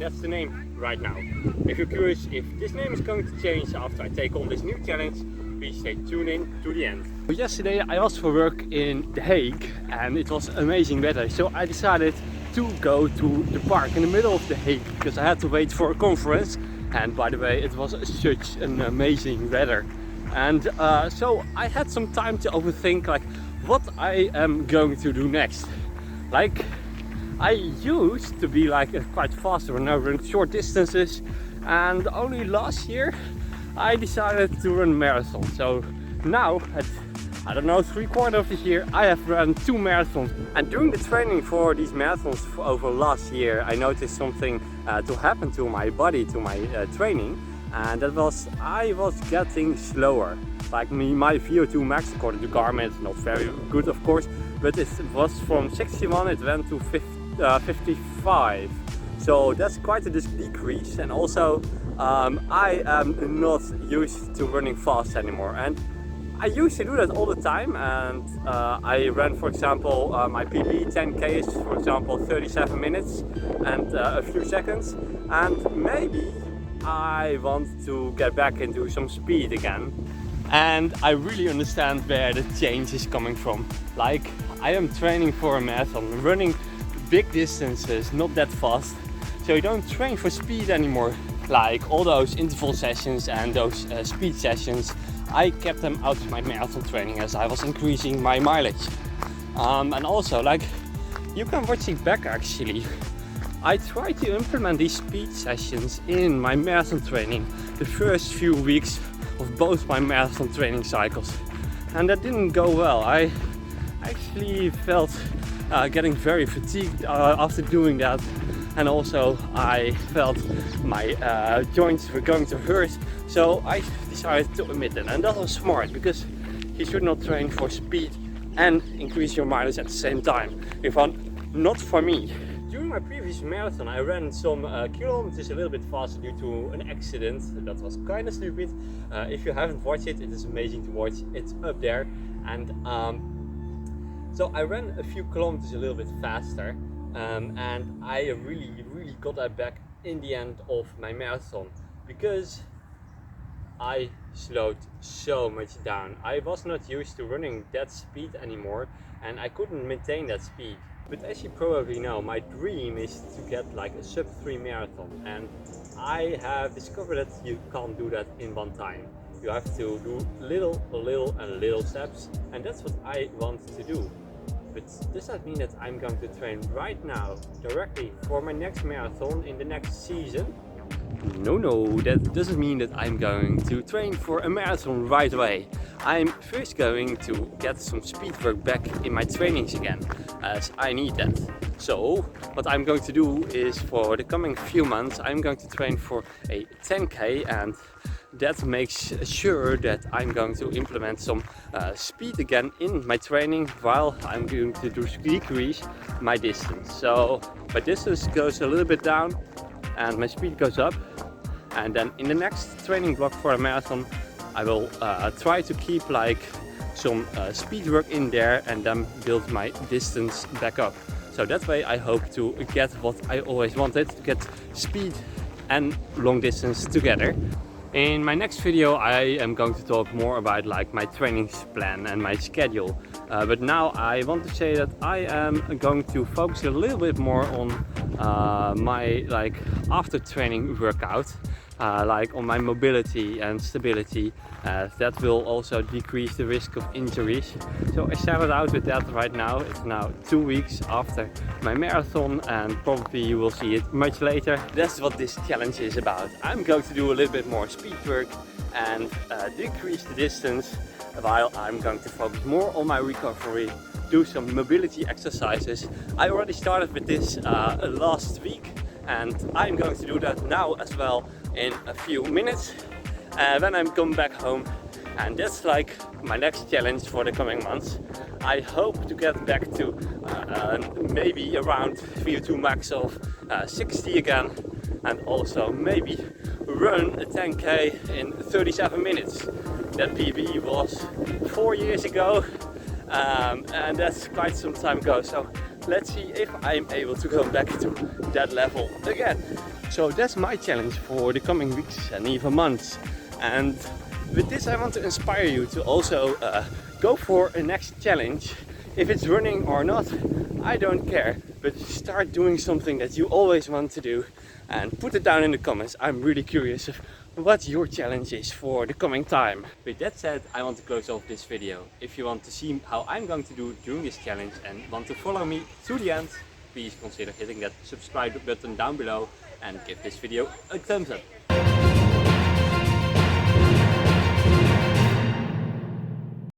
that's the name right now. If you're curious if this name is going to change after I take on this new challenge, please stay tuned in to the end. Yesterday I was for work in The Hague and it was amazing weather, so I decided to go to the park in the middle of The Hague because I had to wait for a conference. And by the way, it was such an amazing weather. And so I had some time to overthink like what I am going to do next. Like, I used to be like quite fast runner, run short distances, and only last year I decided to run marathons. So now at, I don't know, 3/4 of this year I have run 2 marathons. And during the training for these marathons over last year, I noticed something to happen to my body, to my training, and that was I was getting slower. Like my VO2 max according to Garmin, it's not very good of course, but it was from 61 it went to 55. So that's quite a decrease, and also I am not used to running fast anymore. And I used to do that all the time, and I ran, for example, my PB 10k is, for example, 37 minutes and a few seconds, and maybe I want to get back into some speed again. And I really understand where the change is coming from. Like, I am training for a marathon, running big distances, not that fast, so you don't train for speed anymore. Like all those interval sessions and those speed sessions, I kept them out of my marathon training as I was increasing my mileage. And also, like, you can watch it back actually. I tried to implement these speed sessions in my marathon training the first few weeks of both my marathon training cycles, and that didn't go well. I actually felt getting very fatigued after doing that, and also I felt my joints were going to hurt, so I decided to omit it. And that was smart, because you should not train for speed and increase your mileage at the same time. If not for me. During my previous marathon I ran some kilometers a little bit faster due to an accident that was kind of stupid. If you haven't watched it, it is amazing to watch. It's up there. And so I ran a few kilometers a little bit faster, and I really got that back in the end of my marathon, because I slowed so much down. I was not used to running that speed anymore, and I couldn't maintain that speed. But as you probably know, my dream is to get like a sub 3 marathon, and I have discovered that you can't do that in one time. You have to do little steps, and that's what I want to do. But does that mean that I'm going to train right now directly for my next marathon in the next season? No, that doesn't mean that I'm going to train for a marathon right away. I'm first going to get some speed work back in my trainings again, as I need that. So what I'm going to do is, for the coming few months, I'm going to train for a 10k, and that makes sure that I'm going to implement some speed again in my training, while I'm going to decrease my distance. So my distance goes a little bit down and my speed goes up, and then in the next training block for a marathon I will try to keep like some speed work in there and then build my distance back up. So that way I hope to get what I always wanted, to get speed and long distance together. In my next video I am going to talk more about like my training plan and my schedule, but now I want to say that I am going to focus a little bit more on my like after training workout, like on my mobility and stability. That will also decrease the risk of injuries. So I started out with that right now. It's now 2 weeks after my marathon, and probably you will see it much later. That's what this challenge is about. I'm going to do a little bit more speed work and decrease the distance, while I'm going to focus more on my recovery, do some mobility exercises. I already started with this last week, and I'm going to do that now as well in a few minutes when I'm coming back home. And that's like my next challenge for the coming months. I hope to get back to maybe around VO2 max of 60 again, and also maybe run a 10k in 37 minutes. That PB was 4 years ago, and that's quite some time ago. So let's see if I'm able to go back to that level again. So that's my challenge for the coming weeks and even months. And with this I want to inspire you to also go for a next challenge. If it's running or not, I don't care. But start doing something that you always want to do and put it down in the comments. I'm really curious of what your challenge is for the coming time. With that said, I want to close off this video. If you want to see how I'm going to do during this challenge and want to follow me to the end, please consider hitting that subscribe button down below and give this video a thumbs up.